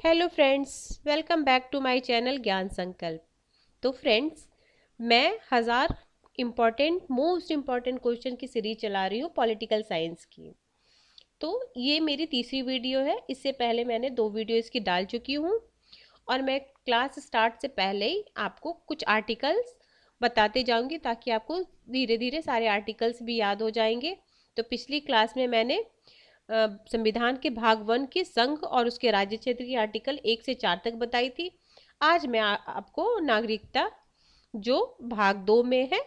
Hello friends, welcome back to my channel Gyan Sankalp. तो friends, मैं most important question की series चला रही हूँ पॉलिटिकल साइंस की। तो ये मेरी तीसरी वीडियो है। इससे पहले मैंने 2 वीडियो इसकी डाल चुकी हूँ और मैं क्लास स्टार्ट से पहले ही आपको कुछ आर्टिकल्स बताते जाऊंगी ताकि आपको धीरे धीरे सारे आर्टिकल्स भी याद हो जाएंगे। तो पिछली क्लास में मैंने संविधान के भाग 1 की संघ और उसके राज्य क्षेत्र की आर्टिकल 1 से 4 तक बताई थी। आज मैं आपको नागरिकता जो भाग 2 में है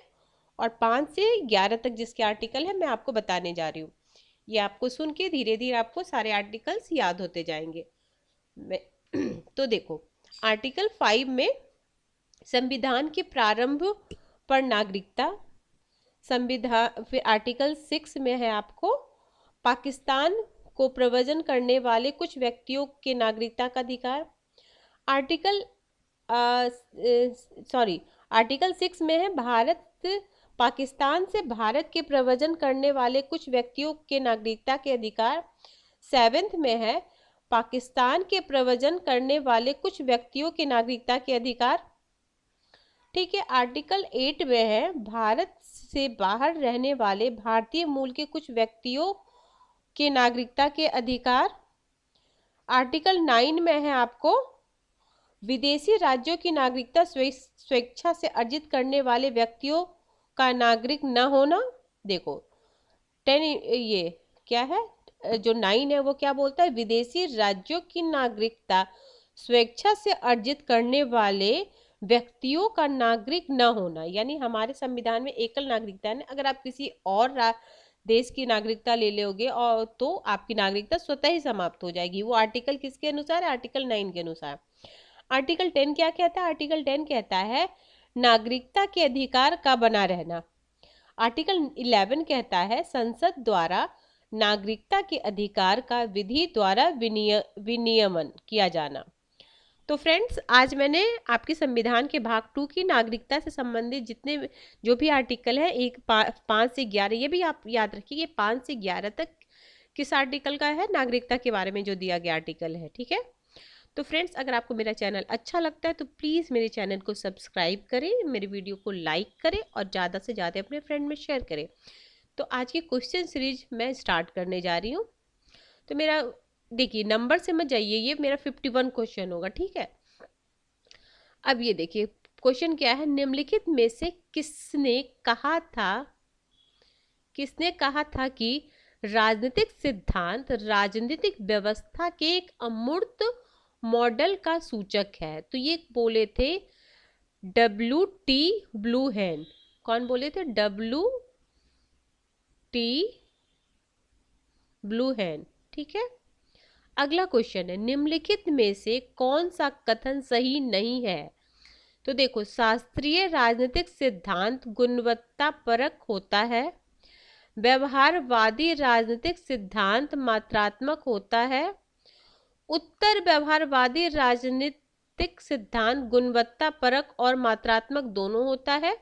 और 5 से 11 तक जिसके आर्टिकल है मैं आपको बताने जा रही हूँ। ये आपको सुन के धीरे धीरे आपको सारे आर्टिकल्स याद होते जाएंगे। मैं तो देखो, आर्टिकल 5 में संविधान के प्रारंभ पर नागरिकता। संविधान फिर आर्टिकल 6 में है आपको पाकिस्तान को प्रव्रजन करने वाले कुछ व्यक्तियों के नागरिकता का अधिकार। आर्टिकल सॉरी आर्टिकल 6 में है भारत पाकिस्तान से भारत के प्रव्रजन करने वाले कुछ व्यक्तियों के नागरिकता के अधिकार। 7th में है पाकिस्तान के प्रव्रजन करने वाले कुछ व्यक्तियों के नागरिकता के अधिकार। ठीक है। आर्टिकल 8 में है भारत से बाहर रहने वाले भारतीय मूल के कुछ व्यक्तियों के नागरिकता के अधिकार। आर्टिकल 9 में है आपको विदेशी राज्यों की नागरिकता स्वेच्छा से अर्जित करने वाले व्यक्तियों का नागरिक न होना। देखो 10 ये क्या है, जो 9 है वो क्या बोलता है, विदेशी राज्यों की नागरिकता स्वेच्छा से अर्जित करने वाले व्यक्तियों का नागरिक न होना। यानी हमारे संविधान में एकल नागरिकता है। अगर आप किसी और देश की नागरिकता ले लोगे और तो आपकी नागरिकता स्वतः ही समाप्त हो जाएगी। वो आर्टिकल किसके अनुसार है? आर्टिकल 9 के अनुसार। आर्टिकल 10 क्या कहता है? आर्टिकल 10 कहता है नागरिकता के अधिकार का बना रहना। आर्टिकल 11 कहता है संसद द्वारा नागरिकता के अधिकार का विधि द्वारा विनियमन किया जाना। तो फ्रेंड्स, आज मैंने आपके संविधान के भाग 2 की नागरिकता से संबंधित जितने जो भी आर्टिकल है, 5 से 11, ये भी आप याद रखिए, ये 5 से 11 तक किस आर्टिकल का है? नागरिकता के बारे में जो दिया गया आर्टिकल है। ठीक है। तो फ्रेंड्स, अगर आपको मेरा चैनल अच्छा लगता है तो प्लीज़ मेरे चैनल को सब्सक्राइब करें, मेरी वीडियो को लाइक करें और ज़्यादा से ज़्यादा अपने फ्रेंड में शेयर करें। तो आज की क्वेश्चन सीरीज मैं स्टार्ट करने जा रही हूँ। तो मेरा देखिए, नंबर से मत जाइए, ये मेरा 51 क्वेश्चन होगा। ठीक है। अब ये देखिए क्वेश्चन क्या है, निम्नलिखित में से किसने कहा था कि राजनीतिक सिद्धांत राजनीतिक व्यवस्था के एक अमूर्त मॉडल का सूचक है? तो ये बोले थे W.T. ब्लूमहन। कौन बोले थे? W.T. ब्लूमहन। ठीक है। अगला क्वेश्चन है, निम्नलिखित में से कौन सा कथन सही नहीं है? तो देखो, शास्त्रीय राजनीतिक सिद्धांत गुणवत्तापरक होता है, व्यवहारवादी राजनीतिक सिद्धांत मात्रात्मक होता है, उत्तर व्यवहारवादी राजनीतिक सिद्धांत गुणवत्तापरक और मात्रात्मक दोनों होता है,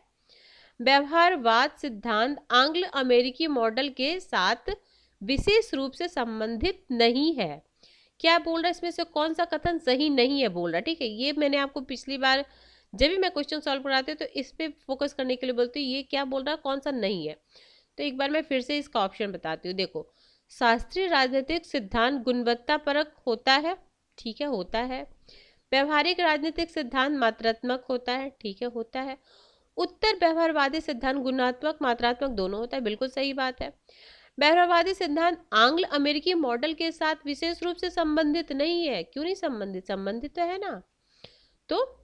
व्यवहारवाद सिद्धांत एंग्लो अमेरिकी मॉडल के साथ विशेष रूप से संबंधित नहीं है। क्या बोल रहा है? इसमें से कौन सा कथन सही नहीं है बोल रहा। ठीक है। ये मैंने आपको पिछली बार जब भी मैं क्वेश्चन सॉल्व कराती हूँ तो इस पे फोकस करने के लिए बोलती हूँ, ये क्या बोल रहा है, कौन सा नहीं है। तो एक बार मैं फिर से इसका ऑप्शन बताती हूँ। देखो, शास्त्रीय राजनीतिक सिद्धांत गुणवत्तापरक होता है। ठीक है, होता है। व्यवहारिक राजनीतिक सिद्धांत मात्रात्मक होता है। ठीक है, होता है। उत्तर व्यवहारवादी सिद्धांत गुणात्मक मात्रात्मक दोनों होता है। बिल्कुल सही बात है। व्यवहारवादी सिद्धांत एंग्लो अमेरिकी मॉडल के साथ विशेष रूप से संबंधित नहीं है। क्यों नहीं संबंधित? संबंधित तो है ना। तो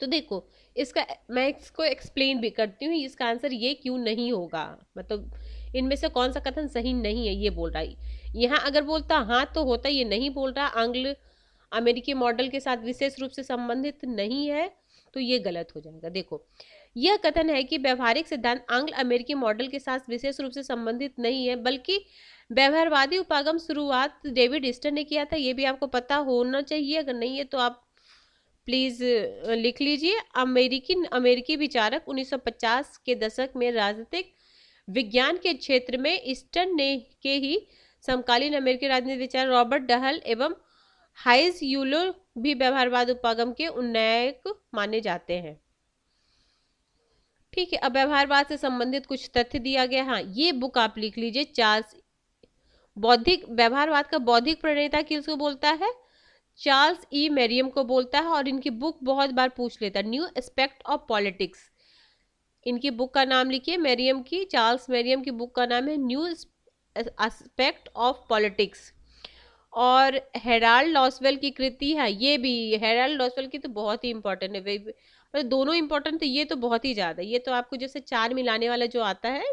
देखो, इसका मैं इसको एक्सप्लेन भी करती हूँ, इसका आंसर ये क्यों नहीं होगा, मतलब इनमें से कौन सा कथन सही नहीं है ये बोल रहा है। यहाँ अगर बोलता हाँ तो होता, ये नहीं बोल रहा एंग्लो अमेरिकी मॉडल के साथ विशेष रूप से संबंधित नहीं है, तो ये गलत हो जाएगा। देखो, यह कथन है कि व्यवहारिक सिद्धांत एंग्लो अमेरिकी मॉडल के साथ विशेष रूप से संबंधित नहीं है, बल्कि व्यवहारवादी उपागम शुरुआत डेविड ईस्टर ने किया था। ये भी आपको पता होना चाहिए, अगर नहीं है तो आप प्लीज लिख लीजिए। अमेरिकी विचारक 1950 के दशक में राजनीतिक विज्ञान के क्षेत्र में ईस्टर्न ने के ही समकालीन अमेरिकी राजनीतिक विचारक रॉबर्ट डहल एवं हाइज यूलो भी व्यवहारवाद उपागम के उन्नयक माने जाते हैं। ठीक है, अब व्यवहारवाद से संबंधित कुछ तथ्य दिया गया। हाँ, ये बुक आप लिख लीजिए। चार्ल्स, बौद्धिक व्यवहारवाद का बौद्धिक प्रणेता किसको बोलता है? चार्ल्स ई मेरियम को बोलता है। और इनकी बुक बहुत बार पूछ लेता है, न्यू एस्पेक्ट ऑफ पॉलिटिक्स। इनकी बुक का नाम लिखिए, मेरियम की, चार्ल्स मेरियम की बुक का नाम है न्यू एस्पेक्ट ऑफ पॉलिटिक्स। और हेराल्ड लॉसवेल की कृति है, ये भी हेराल्ड लॉसवेल की तो बहुत ही इंपॉर्टेंट है। मतलब दोनों इंपॉर्टेंट, तो ये तो बहुत ही ज़्यादा। ये तो आपको जैसे चार मिलाने वाला जो आता है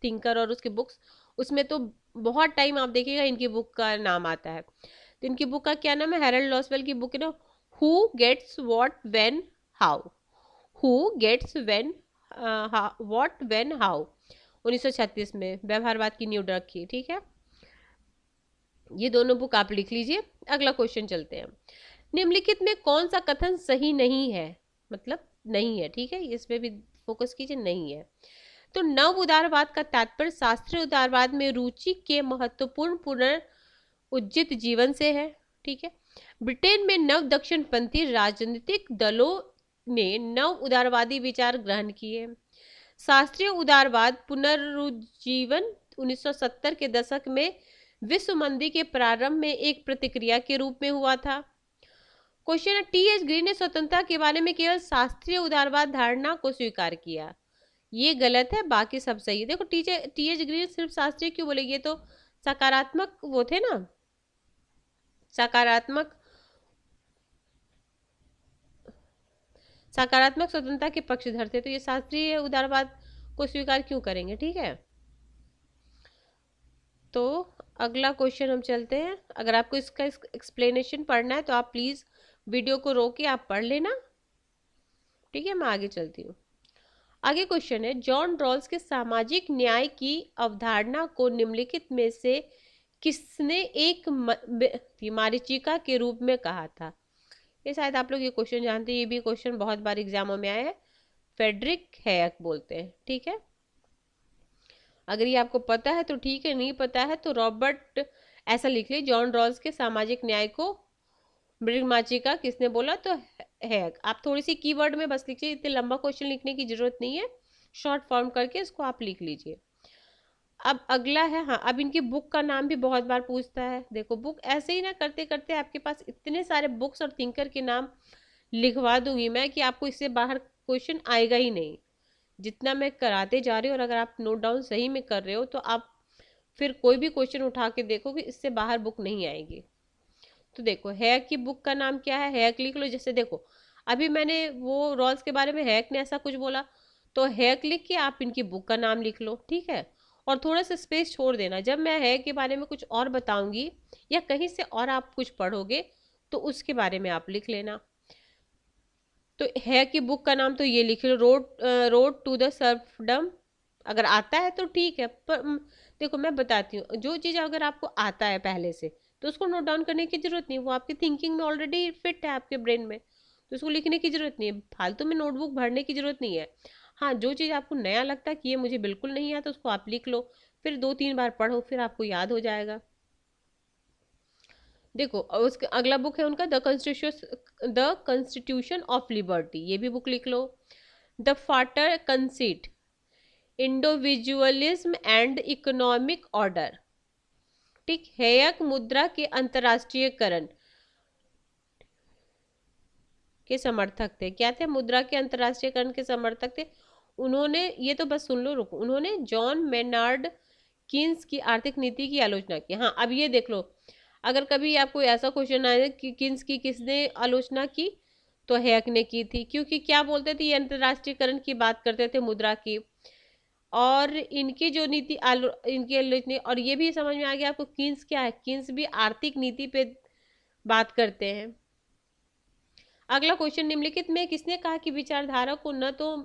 थिंकर और उसके बुक्स, उसमें तो बहुत टाइम आप देखिएगा इनकी बुक का नाम आता है। तो इनकी बुक का क्या नाम है? हेराल्ड लॉसवेल की बुक है ना, who gets what when how. Who gets when what when how, 1936 में व्यवहारवाद की नींव रखी। ठीक है, ये दोनों बुक आप लिख लीजिए। अगला क्वेश्चन चलते हैं। निम्नलिखित में कौन सा कथन सही नहीं है? मतलब नहीं है, ठीक है, इसमें भी फोकस कीजिए, नहीं है। तो नव उदारवाद का तात्पर्य शास्त्रीय उदारवाद में रुचि के महत्वपूर्ण पुनर्उज्जीत जीवन से है। ठीक है, ब्रिटेन में नव दक्षिणपंथी राजनीतिक दलों ने नव उदारवादी विचार ग्रहण किए। शास्त्रीय उदारवाद पुनरुज्जीवन 1970 के दशक में विश्व मंदी के प्रारंभ में एक प्रतिक्रिया के रूप में हुआ था। क्वेश्चन है, टी.एच. ग्रीन ने स्वतंत्रता के बारे में केवल शास्त्रीय उदारवाद धारणा को स्वीकार किया। ये गलत है, बाकी सब सही है। देखो, टी.एच. ग्रीन सिर्फ शास्त्रीय क्यों बोले? ये तो सकारात्मक वो थे ना, सकारात्मक स्वतंत्रता के पक्षधर थे, तो ये शास्त्रीय उदारवाद को स्वीकार क्यों करेंगे? ठीक है, तो अगला क्वेश्चन हम चलते हैं। अगर आपको इसका एक्सप्लेनेशन पढ़ना है तो आप प्लीज वीडियो को रोक के आप पढ़ लेना। ठीक है, मैं आगे चलती हूँ। आगे क्वेश्चन है, जॉन रॉल्स के सामाजिक न्याय की अवधारणा को निम्नलिखित में से किसने एक मारीचिका के रूप में कहा था? ये शायद आप लोग ये क्वेश्चन जानते हैं, ये भी क्वेश्चन बहुत बार एग्जामों में आया है। फेडरिक हैयक बोलते हैं। ठीक है, अगर ये आपको पता है तो ठीक है, नहीं पता है तो रॉबर्ट, ऐसा लिख लीजिए, जॉन रॉल्स के सामाजिक न्याय को मृगमाचिका किसने बोला? तो हैयक। आप थोड़ी सी कीवर्ड में बस लिखिए, इतने लंबा क्वेश्चन लिखने की जरूरत नहीं है, शॉर्ट फॉर्म करके इसको आप लिख लीजिए। अब अगला है, हाँ, अब इनकी बुक का नाम भी बहुत बार पूछता है। देखो, बुक ऐसे ही ना करते करते आपके पास इतने सारे बुक्स और थिंकर के नाम लिखवा दूंगी मैं कि आपको इससे बाहर क्वेश्चन आएगा ही नहीं, जितना मैं कराते जा रही हूँ। और अगर आप नोट डाउन सही में कर रहे हो तो आप फिर कोई भी क्वेश्चन उठा के देखोगे, इससे बाहर बुक नहीं आएगी। तो देखो, हैक की बुक का नाम क्या है? हैक लिख लो। जैसे देखो, अभी मैंने वो रॉल्स के बारे में हैक ने ऐसा कुछ बोला, तो हैक लिख के आप इनकी बुक का नाम लिख लो। ठीक है, और थोड़ा सा स्पेस छोड़ देना, जब मैं हैक के बारे में कुछ और बताऊंगी या कहीं से और आप कुछ पढ़ोगे तो उसके बारे में आप लिख लेना। तो हैक की बुक का नाम तो ये लिख लो, रोड टू द सर्फडम। अगर आता है तो ठीक है, पर देखो मैं बताती हूँ, जो चीज़ अगर आपको आता है पहले से तो उसको नोट डाउन करने की जरूरत नहीं, वो आपकी थिंकिंग में ऑलरेडी फिट है आपके ब्रेन में, तो उसको लिखने की जरूरत नहीं है, फालतू में नोटबुक भरने की जरूरत नहीं है। हाँ, जो चीज़ आपको नया लगता है कि ये मुझे बिल्कुल नहीं आता, उसको आप लिख लो, फिर 2-3 बार पढ़ो, फिर आपको याद हो जाएगा। देखो, उसका अगला बुक है उनका द कॉन्स्टिट्यूशन ऑफ लिबर्टी, ये भी बुक लिख लो। The fatal conceit, individualism and economic order. ठीक, हैयक मुद्रा के अंतरराष्ट्रीयकरण के समर्थक थे। क्या थे? मुद्रा के अंतरराष्ट्रीयकरण के समर्थक थे। उन्होंने, ये तो बस सुन लो, रुको, उन्होंने जॉन मेनार्ड कीन्स की आर्थिक नीति की आलोचना की। हाँ, अब ये देख लो, अगर कभी आपको ऐसा क्वेश्चन आए कि कीन्स की किसने आलोचना की, तो हैयक ने की थी, क्योंकि क्या बोलते थे, ये अंतरराष्ट्रीयकरण की बात करते थे, मुद्रा की। और इनकी जो नीति इनकी आलोचना, और ये भी समझ में आ गया आपको कीन्स क्या है, कीन्स भी आर्थिक नीति पे बात करते हैं। अगला क्वेश्चन, निम्नलिखित में किसने कहा कि विचारधारा को न तो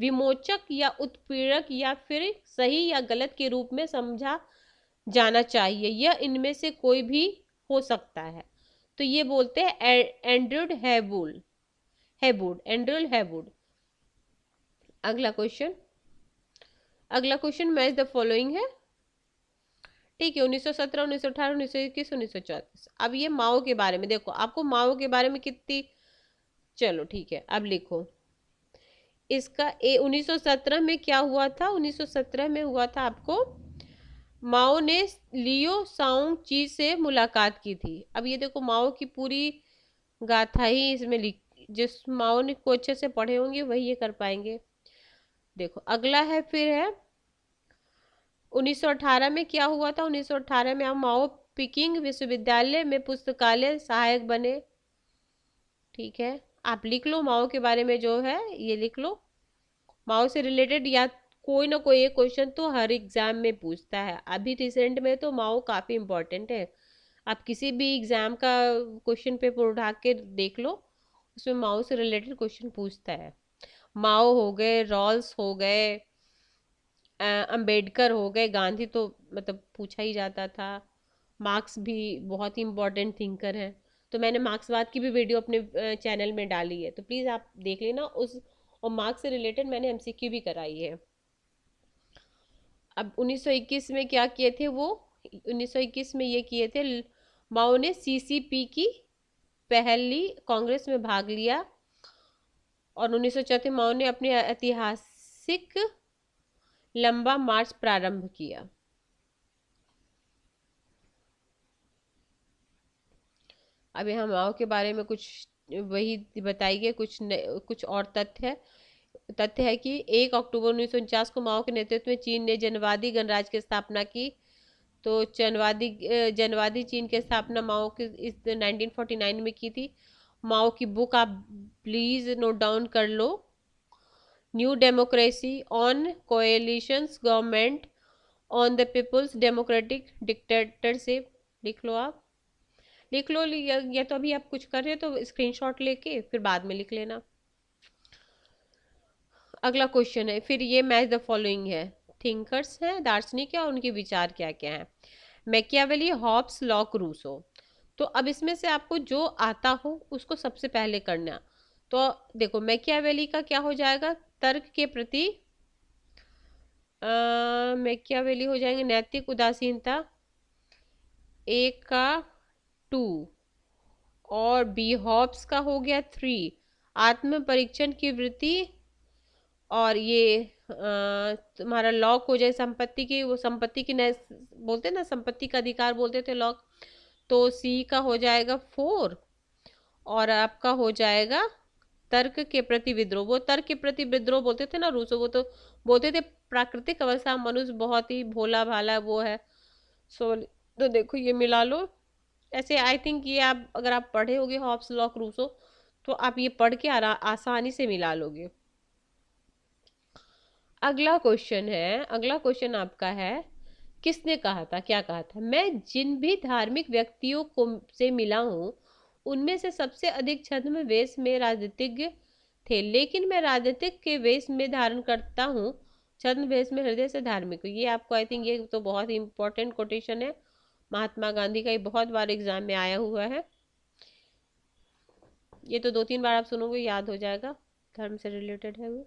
विमोचक या उत्पीड़क या फिर सही या गलत के रूप में समझा जाना चाहिए, यह इनमें से कोई भी हो सकता है? तो ये बोलते हैं एंड्रूड हैवुड। अगला क्वेश्चन मैच द फॉलोइंग है। ठीक है, 1917, 1918, 1921, 1934। अब ये माओ के बारे में देखो, आपको माओ के बारे में कितनी, चलो ठीक है, अब लिखो इसका 1917 में क्या हुआ था। 1917 में हुआ था आपको, माओ ने लियो साउंग ची से मुलाकात की थी। अब ये देखो माओ की पूरी गाथा ही इसमें लिख, जिस माओ ने को अच्छे से पढ़े होंगे वही ये कर पाएंगे। देखो अगला है, फिर है 1918 में क्या हुआ था। 1918 में हम माओ पिकिंग विश्वविद्यालय में पुस्तकालय सहायक बने। ठीक है, आप लिख लो माओ के बारे में जो है ये लिख लो। माओ से रिलेटेड या कोई ना कोई एक क्वेश्चन तो हर एग्जाम में पूछता है। अभी रिसेंट में तो माओ काफी इंपॉर्टेंट है। आप किसी भी एग्जाम का क्वेश्चन पेपर उठा के देख लो, उसमें माओ से रिलेटेड क्वेश्चन पूछता है। माओ हो गए, रॉल्स हो गए, अंबेडकर हो गए, गांधी तो मतलब पूछा ही जाता था। मार्क्स भी बहुत ही इम्पोर्टेंट थिंकर हैं। तो मैंने मार्क्सवाद की भी वीडियो अपने चैनल में डाली है, तो प्लीज़ आप देख लेना उस, और मार्क्स से रिलेटेड मैंने एमसीक्यू भी कराई है। अब 1921 में क्या किए थे वो, 1921 में ये किए थे, माओ ने सीसीपी की पहली कांग्रेस में भाग लिया। और 1904 माओ ने अपने ऐतिहासिक लंबा मार्च प्रारंभ किया। अभी हम माओ के बारे में कुछ वही बताइए, कुछ और तथ्य है कि 1 अक्टूबर 1949 को माओ के नेतृत्व में चीन ने जनवादी गणराज्य की स्थापना की। तो जनवादी चीन की स्थापना माओ की इस 1949 में की थी। माओ की बुक आप प्लीज नोट डाउन कर लो, new democracy on coalitions government on the people's democratic dictatorship. लिख लो, आप लिख लो, या तो अभी आप कुछ कर रहे हो तो स्क्रीनशॉट लेके फिर बाद में लिख लेना। अगला क्वेश्चन है, फिर ये मैच द फॉलोइंग है, थिंकर्स हैं, दार्शनिक है, और उनके विचार क्या क्या हैं। Machiavelli, Hobbes, Locke, Rousseau. तो अब इसमें से आपको जो आता हो उसको सबसे पहले करना। तो देखो मैकियावेली का क्या हो जाएगा, तर्क के प्रति, मैकियावेली हो जाएंगे नैतिक उदासीनता, एक का 2, और बी हॉब्स का हो गया 3, आत्म परीक्षण की वृत्ति, और ये तुम्हारा लॉक हो जाए संपत्ति की, वो संपत्ति की बोलते ना, संपत्ति का अधिकार बोलते थे लॉक। तो सी का हो जाएगा 4, और आपका हो जाएगा तर्क के प्रति विद्रोह। वो तर्क के प्रति विद्रोह बोलते थे ना रूसो, वो तो बोलते थे प्राकृतिक अवस्था मनुष्य बहुत ही भोला भाला वो है। सो तो देखो ये मिला लो। ऐसे आई थिंक ये आप अगर आप पढ़े होगे हॉब्स, लॉक, रूसो, तो आप ये पढ़ के आसानी से मिला लोगे। अगला क्वेश्चन आपका है, किसने कहा था, क्या कहा था। मैं जिन भी धार्मिक व्यक्तियों को से मिला हूँ उनमें से सबसे अधिक छद्म वेश में राजनीतिज्ञ थे, लेकिन मैं राजनीतिक के वेश में धारण करता हूँ, छद्म वेश में हृदय से धार्मिक हूँ। ये आपको आई थिंक ये तो बहुत ही इंपॉर्टेंट कोटेशन है, महात्मा गांधी का, ये बहुत बार एग्जाम में आया हुआ है। ये तो 2-3 बार आप सुनोगे याद हो जाएगा, धर्म से रिलेटेड है वो।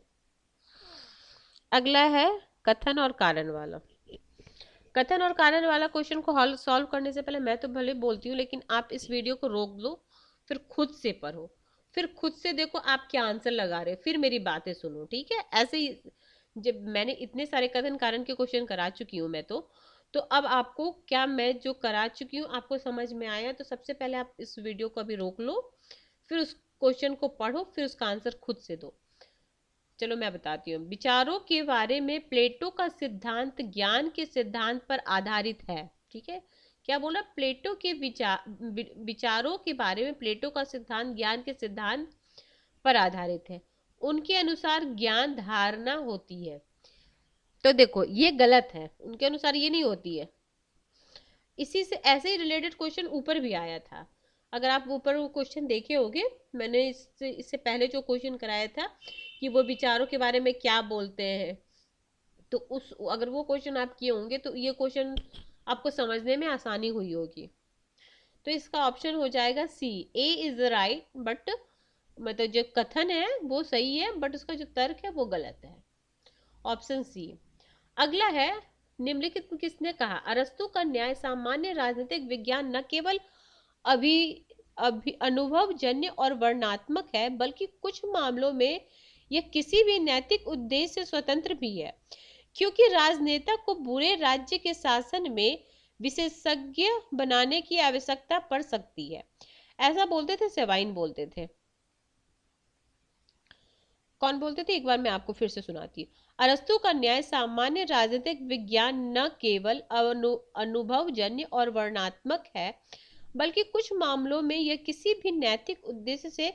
अगला है कथन और कारण वाला। कथन और कारण वाला क्वेश्चन को हल सॉल्व करने से पहले मैं तो भले बोलती हूँ, लेकिन आप इस वीडियो को रोक दो, फिर खुद से पढ़ो, फिर खुद से देखो आप क्या आंसर लगा रहे हो, फिर मेरी बातें सुनो, ठीक है। ऐसे ही जब मैंने इतने सारे कथन कारण के क्वेश्चन करा चुकी हूँ मैं तो अब आपको क्या मैं जो करा चुकी हूँ आपको समझ में आया, तो सबसे पहले आप इस वीडियो को अभी रोक लो, फिर उस क्वेश्चन को पढ़ो, फिर उसका आंसर खुद से दो। चलो मैं बताती हूँ। विचारों के बारे में प्लेटो का सिद्धांत ज्ञान के सिद्धांत पर आधारित है। ठीक है, क्या बोला, प्लेटो के विचारों के बारे में प्लेटो का सिद्धांत ज्ञान के सिद्धांत पर आधारित है। उनके अनुसार ज्ञान धारणा होती है। तो देखो ये गलत है, उनके अनुसार ये नहीं होती है। इसी से ऐसे ही रिलेटेड क्वेश्चन ऊपर भी आया था, अगर आप ऊपर वो क्वेश्चन देखे होंगे, मैंने इससे पहले जो क्वेश्चन कराया था कि वो विचारों के बारे में क्या बोलते हैं, तो उस अगर वो क्वेश्चन आप किए होंगे तो ये क्वेश्चन आपको समझने में आसानी हुई होगी। तो इसका ऑप्शन हो जाएगा सी, ए इज राइट, बट मतलब जो कथन है वो सही है, बट उसका जो तर्क है वो गलत है, ऑप्शन सी। अगला है निम्नलिखित में किसने कहा अरस्तु का न्याय सामान्य राजनीतिक विज्ञान न केवल अभी अभी अनुभवजन्य और वर्णनात्मक है बल्कि कुछ मामलों में यह किसी भी नैतिक उद्देश्य से स्वतंत्र भी है, क्योंकि राजनेता को बुरे राज्य के शासन में विशेषज्ञ बनाने की आवश्यकता पड़ सकती है। ऐसा बोलते थे सेवाइन, बोलते थे। कौन बोलते थे, एक बार मैं आपको फिर से सुनाती हूँ। अरस्तु का न्याय सामान्य राजनीतिक विज्ञान न केवल अनुभवजन्य और वर्णनात्मक है बल्कि कुछ मामलों में यह किसी भी नैतिक उद्देश्य से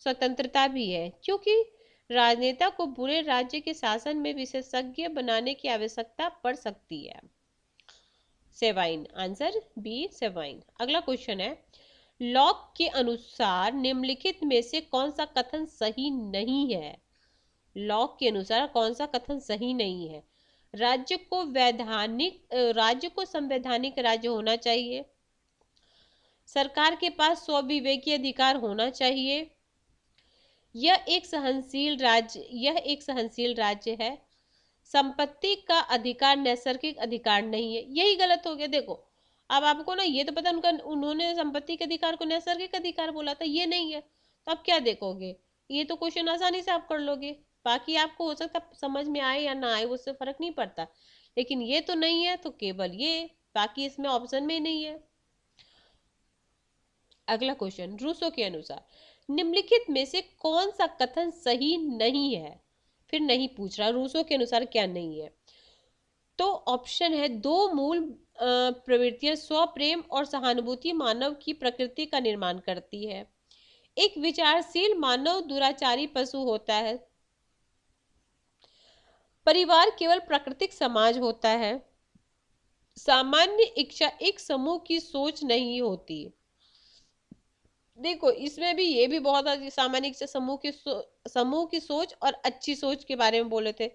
स्वतंत्रता भी है, क्योंकि राजनेता को बुरे राज्य के शासन में विशेषज्ञ बनाने की आवश्यकता पड़ सकती है। सेवाइन, आंसर बी सेवाइन। अगला क्वेश्चन है, लॉक के अनुसार निम्नलिखित में से कौन सा कथन सही नहीं है। लॉक के अनुसार कौन सा कथन सही नहीं है। राज्य को संवैधानिक राज्य होना चाहिए, सरकार के पास स्वविवेकी अधिकार होना चाहिए, यह एक सहनशील राज्य है, संपत्ति का अधिकार नैसर्गिक अधिकार नहीं है। यही गलत हो गया। देखो अब आपको ना ये तो पता उन्होंने संपत्ति के अधिकार को नैसर्गिक अधिकार बोला था, ये नहीं है, तो आप क्या देखोगे, ये तो क्वेश्चन आसानी से आप कर लोगे। बाकी आपको हो सकता समझ में आए या ना आए, उससे फर्क नहीं पड़ता, लेकिन ये तो नहीं है, तो केवल ये, बाकी इसमें ऑप्शन में नहीं है। अगला क्वेश्चन, रूसो के अनुसार निम्नलिखित में से कौन सा कथन सही नहीं है। फिर नहीं पूछ रहा रूसो के अनुसार क्या नहीं है, तो ऑप्शन है, दो मूल प्रवृत्तियां स्व प्रेम और सहानुभूति मानव की प्रकृति का निर्माण करती है, एक विचारशील मानव दुराचारी पशु होता है, परिवार केवल प्राकृतिक समाज होता है, सामान्य इच्छा एक समूह की सोच नहीं होती। देखो इसमें भी ये भी बहुत सामान्य इच्छा समूह की सोच और अच्छी सोच के बारे में बोले थे।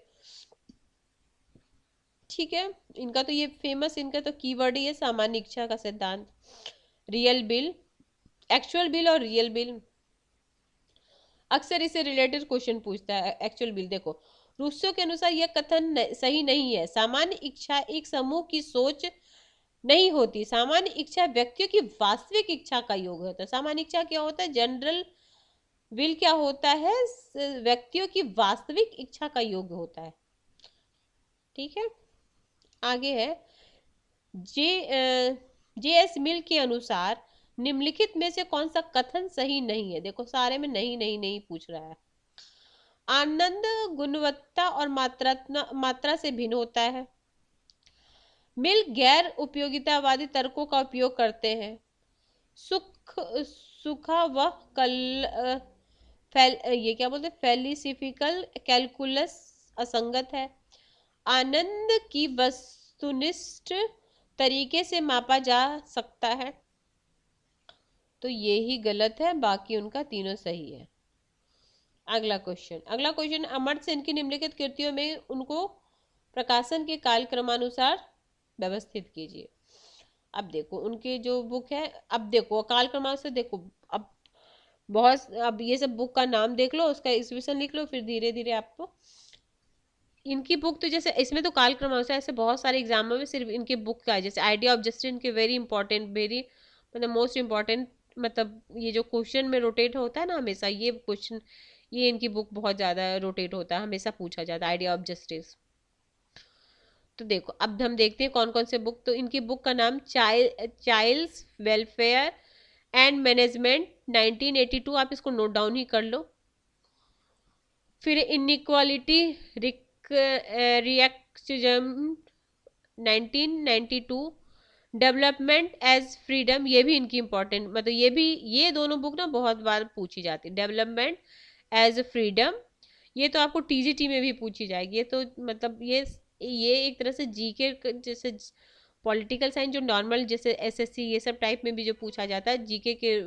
ठीक है, इनका तो ये फेमस, इनका तो कीवर्ड ही है सामान्य इच्छा का सिद्धांत। रियल बिल, एक्चुअल बिल और रियल बिल, अक्सर इसे रिलेटेड क्वेश्चन पूछता है। एक्चुअल बिल देखो, रूसो के अनुसार यह कथन सही नहीं है, सामान्य इच्छा एक समूह की सोच नहीं होती, सामान्य इच्छा व्यक्तियों की वास्तविक इच्छा का योग होता है। सामान्य इच्छा क्या होता है, जनरल विल क्या होता है, व्यक्तियों की वास्तविक इच्छा का योग होता है। ठीक है, आगे है, जे.एस. मिल के अनुसार निम्नलिखित में से कौन सा कथन सही नहीं है। देखो सारे में नहीं नहीं नहीं पूछ रहा है। आनंद गुणवत्ता और मात्रा से भिन्न होता है, मिल गैर उपयोगितावादी तर्कों का उपयोग करते हैं, सुखा व ये क्या बोलते हैं, फेलिसिफिकल कैलकुलस असंगत है, आनंद की वस्तुनिष्ठ तरीके से मापा जा सकता है, तो ये ही गलत है, बाकी उनका तीनों सही है। अगला क्वेश्चन, अमर्त्य सेन की निम्नलिखित कृतियों में उनको प्रकाशन के कालक्रमानुसार व्यवस्थित कीजिए। अब देखो उनके जो बुक है, अब देखो कालक्रमानुसार देखो, अब ये सब बुक का नाम देख लो, उसका ईस्वीसन लिख लो, फिर धीरे धीरे आपको इनकी बुक, तो जैसे इसमें तो कालक्रमानुसार, ऐसे बहुत सारे एग्जामों में सिर्फ इनके बुक का है, जैसे आइडिया ऑफ जस्टिस इनके वेरी इंपॉर्टेंट, वेरी मतलब मोस्ट इंपॉर्टेंट, मतलब ये जो क्वेश्चन में रोटेट होता है ना हमेशा, ये क्वेश्चन, ये इनकी बुक बहुत ज़्यादा रोटेट होता है, हमेशा पूछा जाता है आइडिया ऑफ जस्टिस। तो देखो अब हम देखते हैं कौन कौन से बुक, तो इनकी बुक का नाम चाइल्ड्स वेलफेयर एंड मैनेजमेंट 1982, आप इसको नोट डाउन ही कर लो। फिर इनइक्वालिटी रिएक्टिज्म 1992, डेवलपमेंट एज फ्रीडम, ये भी इनकी इंपॉर्टेंट, मतलब ये दोनों बुक ना बहुत बार पूछी जाती है। डेवलपमेंट एज फ्रीडम, ये तो आपको टीजीटी में भी पूछी जाएगी, ये तो मतलब ये एक तरह से जीके जैसे पॉलिटिकल साइंस जो नॉर्मल जैसे एसएससी ये सब टाइप में भी जो पूछा जाता है जीके के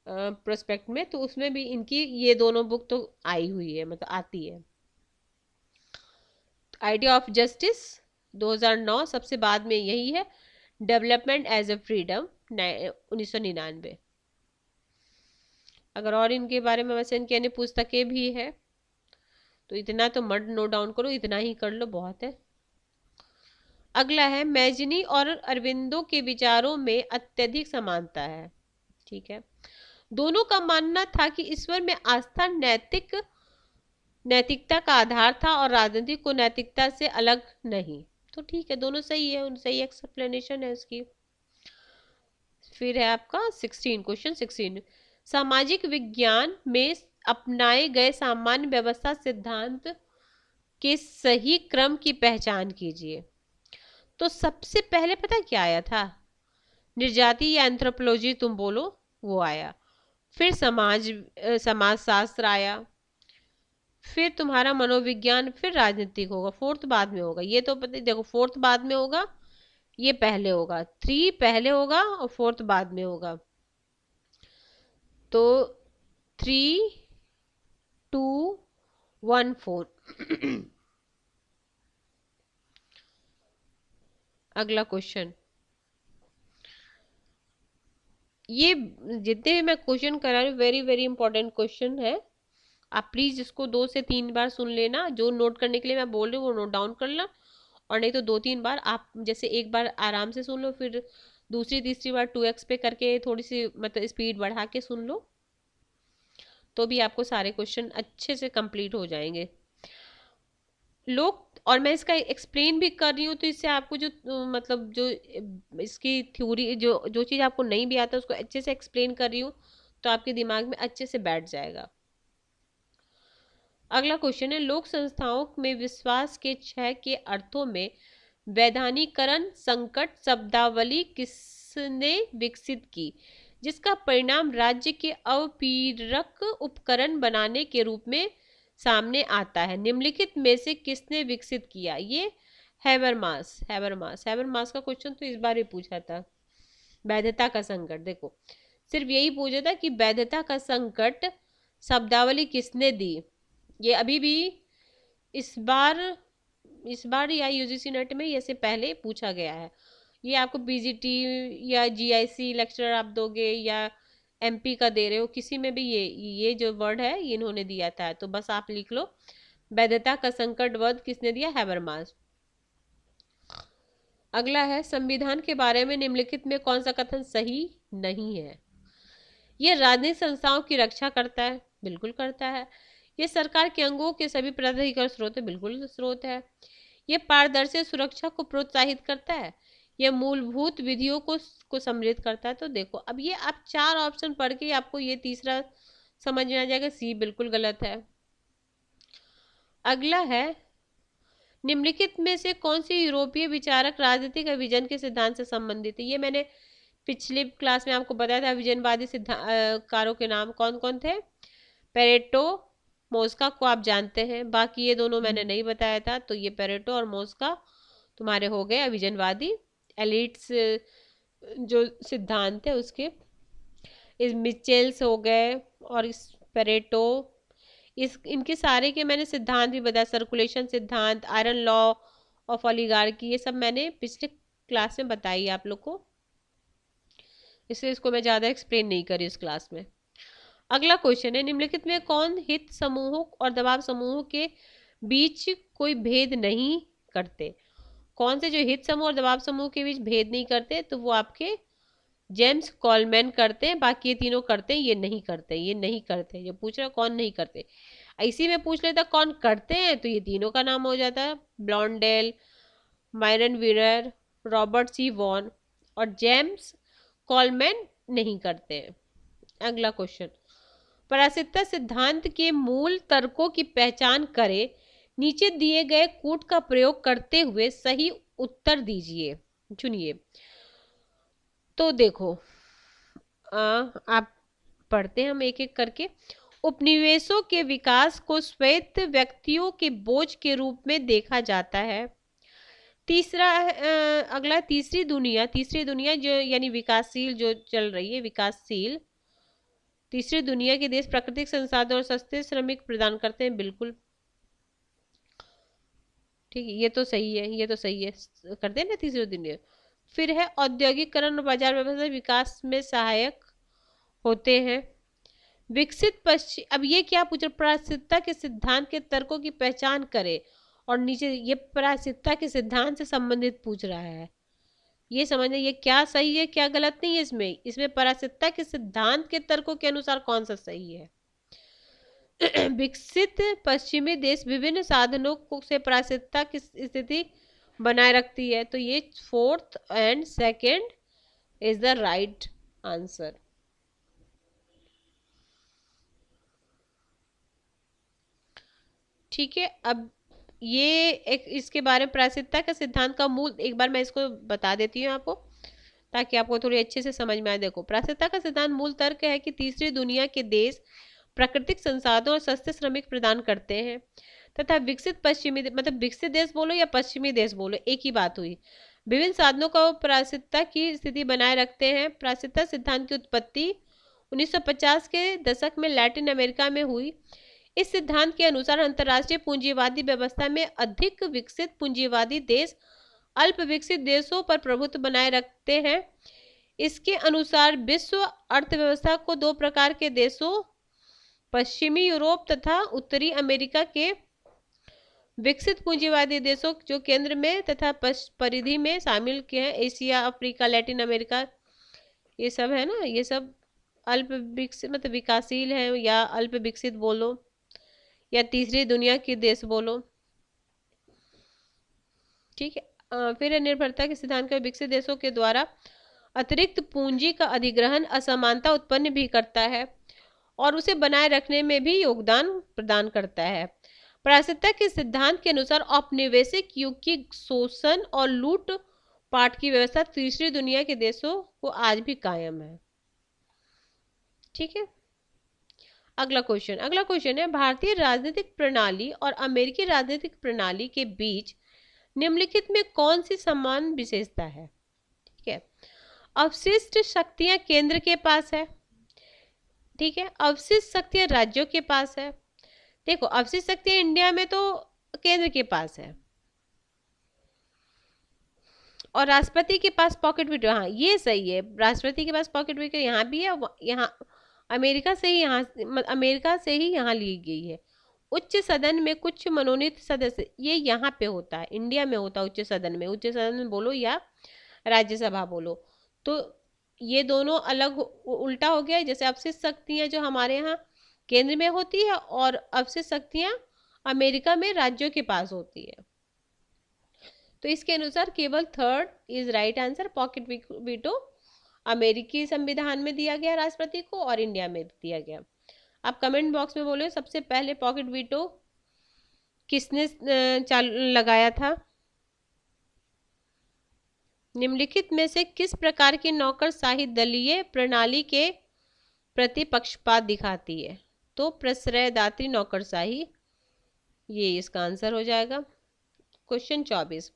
प्रोस्पेक्ट में, तो उसमें भी इनकी ये दोनों बुक तो आई हुई है, मतलब आती है। आइडिया ऑफ जस्टिस 2009, सबसे बाद में यही है। Development as a freedom 1999। अगर और इनके बारे में वैसे इनकी अन्य पुस्तकें भी है, तो इतना तो मत नोट डाउन करो, इतना ही कर लो, बहुत है। अगला है मैजनी और अरविंदो के विचारों में अत्यधिक समानता है। ठीक है, दोनों का मानना था कि ईश्वर में आस्था नैतिकता का आधार था और राजनीति को नैतिकता से अलग नहीं। तो ठीक है, दोनों सही है, उन सही एक्सप्लेनेशन है उसकी। फिर है आपका 16, क्वेश्चन 16, सामाजिक विज्ञान में अपनाए गए सामान्य व्यवस्था सिद्धांत के सही क्रम की पहचान कीजिए। तो सबसे पहले पता क्या आया था? निर्जाति या एंथ्रोपोलॉजी तुम बोलो, वो आया। फिर समाजशास्त्र आया, फिर तुम्हारा मनोविज्ञान, फिर राजनीतिक होगा, फोर्थ बाद में होगा। ये तो पता, देखो फोर्थ बाद में होगा, ये पहले होगा, 3 पहले होगा और फोर्थ बाद में होगा। तो 3 2 1 4। अगला क्वेश्चन, ये जितने भी मैं क्वेश्चन करा रही हूँ वेरी वेरी इंपॉर्टेंट क्वेश्चन है। आप प्लीज इसको 2 से 3 बार सुन लेना। जो नोट करने के लिए मैं बोल रही हूँ वो नोट डाउन कर लो, और नहीं तो 2-3 बार आप, जैसे एक बार आराम से सुन लो, फिर दूसरी तीसरी बार 2x पे करके थोड़ी सी मतलब स्पीड बढ़ा के सुन लो, तो भी आपको सारे क्वेश्चन अच्छे से कंप्लीट हो जाएंगे। लोग, और मैं इसका एक्सप्लेन भी कर रही हूँ, तो इससे आपको जो मतलब जो इसकी थ्योरी, जो जो चीज़ आपको नहीं भी आता उसको अच्छे से एक्सप्लेन कर रही हूँ, तो आपके दिमाग में अच्छे से बैठ जाएगा। अगला क्वेश्चन है, लोक संस्थाओं में विश्वास के क्षय के अर्थों में वैधानिकरण संकट शब्दावली किसने विकसित की, जिसका परिणाम राज्य के अवपीड़क उपकरण बनाने के रूप में सामने आता है? निम्नलिखित में से किसने विकसित किया? ये हैबरमास का क्वेश्चन तो इस बार भी पूछा था। वैधता का संकट, देखो सिर्फ यही पूछा था कि वैधता का संकट शब्दावली किसने दी। ये अभी भी इस बार या यूजीसी नेट में ये से पहले पूछा गया है। ये आपको पीजीटी या जीआईसी लेक्चरर आप दोगे या एमपी का दे रहे हो, किसी में भी ये जो वर्ड है ये इन्होंने दिया था। तो बस आप लिख लो, वैधता का संकट वर्ड किसने दिया? हैबरमास। अगला है, संविधान के बारे में निम्नलिखित में कौन सा कथन सही नहीं है? ये राजनीतिक संस्थाओं की रक्षा करता है, बिल्कुल करता है। ये सरकार के अंगों के सभी प्राधिकार स्रोत है, बिल्कुल स्रोत है। ये पारदर्शी सुरक्षा को प्रोत्साहित करता है। यह मूलभूत विधियों को सम्मिलित करता है। तो देखो अब ये आप 4 ऑप्शन पढ़ के आपको ये तीसरा समझ में आ जाएगा, सी बिल्कुल गलत है। अगला है, निम्नलिखित में से कौन सी यूरोपीय विचारक राजनीतिक विजन के सिद्धांत से संबंधित है? ये मैंने पिछली क्लास में आपको बताया था। विजनवादी सिद्धांतकारों के नाम कौन कौन थे? पेरेटो, मोस्का को आप जानते हैं, बाकी ये दोनों मैंने नहीं बताया था। तो ये पेरेटो और मोस्का तुम्हारे हो गए विजनवादी। एलिट्स जो सिद्धांत है उसके, इस मिचेल्स हो गए और इस पेरेटो, इनके सारे के मैंने सिद्धांत भी बताया। सर्कुलेशन सिद्धांत, आयरन लॉ ऑफ ऑलिगार्की, ये सब मैंने पिछले क्लास में बताई आप लोग को, इसलिए इसको मैं ज़्यादा एक्सप्लेन नहीं करी इस क्लास में। अगला क्वेश्चन है, निम्नलिखित में कौन हित समूहों और दबाव समूहों के बीच कोई भेद नहीं करते? कौन से जो हित समूह और दबाव समूह के बीच भेद नहीं करते? तो वो आपके जेम्स कॉलमैन करते हैं, बाकी ये तीनों करते हैं, ये नहीं करते, ये नहीं करते। जो पूछ रहा है कौन नहीं करते, इसी में पूछ लेता कौन करते हैं तो ये तीनों का नाम हो जाता है, ब्लॉन्डेल, मायरन वीरर, रॉबर्ट सी वॉन और जेम्स कॉलमैन नहीं करते हैं। अगला क्वेश्चन, परासिकता सिद्धांत के मूल तर्कों की पहचान करें, नीचे दिए गए कूट का प्रयोग करते हुए सही उत्तर दीजिए, चुनिए। तो देखो आप पढ़ते हैं हम एक एक करके। उपनिवेशों के विकास को स्वायत्त व्यक्तियों के बोझ के रूप में देखा जाता है। तीसरा अगला, तीसरी दुनिया जो यानी विकासशील जो चल रही है, विकासशील तीसरी दुनिया के देश प्राकृतिक संसाधन और सस्ते श्रमिक प्रदान करते हैं, बिल्कुल ठीक है, ये तो सही है, ये तो सही है, करते हैं ना तीसरी दुनिया। फिर है औद्योगिकरण और बाजार व्यवस्था विकास में सहायक होते हैं। विकसित पश्चिम, अब ये क्या पूछ रहा, परासिकता के सिद्धांत के तर्कों की पहचान करें और नीचे ये प्रायश्चित्ता के सिद्धांत से संबंधित पूछ रहा है। ये समझना ये क्या सही है क्या गलत नहीं है, इसमें प्रायश्चित्ता के सिद्धांत के तर्कों के अनुसार कौन सा सही है। विकसित पश्चिमी देश विभिन्न साधनों से प्रायश्चित्ता की स्थिति बनाए रखती है। तो ये fourth and second is the right answer. ठीक है, अब ये एक इसके बारे में प्रायश्चित्ता का सिद्धांत का मूल एक बार मैं इसको बता देती हूँ आपको, ताकि आपको थोड़ी अच्छे से समझ में आए। देखो, प्रायश्चित्ता का सिद्धांत मूल तर्क है कि तीसरी दुनिया के देश प्राकृतिक संसाधनों और सस्ते श्रमिक प्रदान करते हैं तथा विकसित पश्चिमी मतलब विकसित देश बोलो या पश्चिमी देश बोलो एक ही बात हुई, विभिन्न साधनों का प्रायश्चित्ता की स्थिति बनाए रखते हैं। प्रायश्चित्ता सिद्धांत की उत्पत्ति 1950 के दशक में लैटिन अमेरिका में हुई। इस सिद्धांत के अनुसार अंतर्राष्ट्रीय पूंजीवादी व्यवस्था में अधिक विकसित पूंजीवादी देश अल्प विकसित देशों पर प्रभुत्व बनाए रखते हैं। इसके अनुसार विश्व अर्थव्यवस्था को दो प्रकार के देशों, पश्चिमी यूरोप तथा उत्तरी अमेरिका के विकसित पूंजीवादी देशों जो केंद्र में तथा परिधि में शामिल किए हैं। एशिया, अफ्रीका, लैटिन अमेरिका, ये सब है ना, ये सब अल्प विकसित मतलब विकासशील है या अल्प विकसित बोलो या तीसरी दुनिया के देश बोलो। ठीक है, फिर निर्भरता के सिद्धांत के विकसित देशों के द्वारा अतिरिक्त पूंजी का अधिग्रहण असमानता उत्पन्न भी करता है और उसे बनाए रखने में भी योगदान प्रदान करता है। प्रायश्चित्ता के सिद्धांत के अनुसार औपनिवेशिक युग की शोषण और लूट पाट की व्यवस्था तीसरी दुनिया के देशों को आज भी कायम है। ठीक है, अगला क्वेश्चन है, भारतीय राजनीतिक प्रणाली और अमेरिकी राजनीतिक प्रणाली के बीच निम्नलिखित में कौन सी समान विशेषता है। ठीक है, अवशिष्ट शक्तियां केंद्र के पास है। ठीक है, अवशिष्ट शक्तियां राज्यों के पास है। देखो, अवशिष्ट शक्तियां इंडिया में तो केंद्र के पास है और राष्ट्रपति के पास पॉकेट वीटो, हाँ ये सही है, राष्ट्रपति के पास पॉकेट वीटो यहाँ भी है, यहाँ अमेरिका से ही यहाँ ली गई है। उच्च सदन में कुछ मनोनीत सदस्य, ये यहाँ पे होता है, इंडिया में होता है उच्च सदन में बोलो या राज्यसभा बोलो। तो ये दोनों अलग उल्टा हो गया, जैसे अवशिष्ट शक्तियां जो हमारे यहाँ केंद्र में होती है और अवशिष्ट शक्तियां अमेरिका में राज्यों के पास होती है। तो इसके अनुसार केवल third is right answer, pocket veto अमेरिकी संविधान में दिया गया राष्ट्रपति को और इंडिया में दिया गया। आप कमेंट बॉक्स में बोलो सबसे पहले पॉकेट वीटो किसने लगाया था। निम्नलिखित में से किस प्रकार की नौकरशाही दलीय प्रणाली के प्रति पक्षपात दिखाती है। तो प्रश्रयदात्री नौकरशाही, ये इसका आंसर हो जाएगा। क्वेश्चन 24,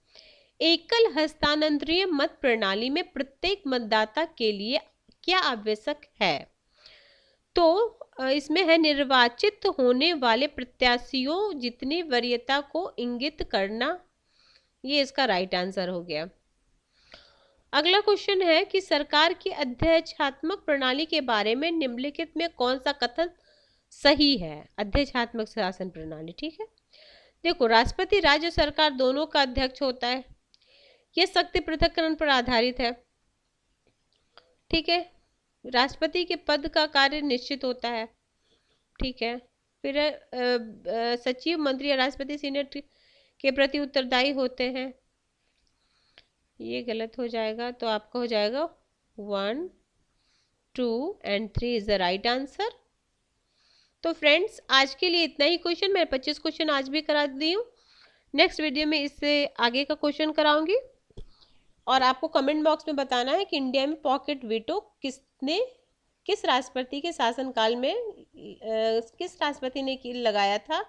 एकल हस्तांतरणीय मत प्रणाली में प्रत्येक मतदाता के लिए क्या आवश्यक है। तो इसमें है निर्वाचित होने वाले प्रत्याशियों जितनी वरीयता को इंगित करना, ये इसका राइट आंसर हो गया। अगला क्वेश्चन है कि सरकार की अध्यक्षात्मक प्रणाली के बारे में निम्नलिखित में कौन सा कथन सही है। अध्यक्षात्मक शासन प्रणाली, ठीक है, देखो राष्ट्रपति राज्य सरकार दोनों का अध्यक्ष होता है, यह शक्ति पृथक्करण पर आधारित है। ठीक है, राष्ट्रपति के पद का कार्य निश्चित होता है। ठीक है, फिर सचिव, मंत्री या राष्ट्रपति सीनेट के प्रति उत्तरदायी होते हैं। ये गलत हो जाएगा, तो आपका हो जाएगा 1, 2 and 3 is the right answer. तो फ्रेंड्स आज के लिए इतना ही क्वेश्चन, मैं 25 क्वेश्चन आज भी करा दी हूँ। नेक्स्ट वीडियो में इससे आगे का क्वेश्चन कराऊंगी और आपको कमेंट बॉक्स में बताना है कि इंडिया में पॉकेट वीटो किस राष्ट्रपति के शासनकाल में किस राष्ट्रपति ने लगाया था।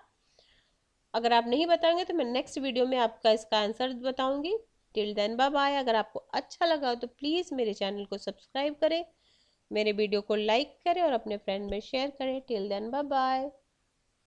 अगर आप नहीं बताएंगे तो मैं नेक्स्ट वीडियो में आपका इसका आंसर बताऊंगी। Till then bye bye. अगर आपको अच्छा लगा हो तो प्लीज़ मेरे चैनल को सब्सक्राइब करें, मेरे वीडियो को लाइक करें और अपने फ्रेंड में शेयर करें। Till then bye bye.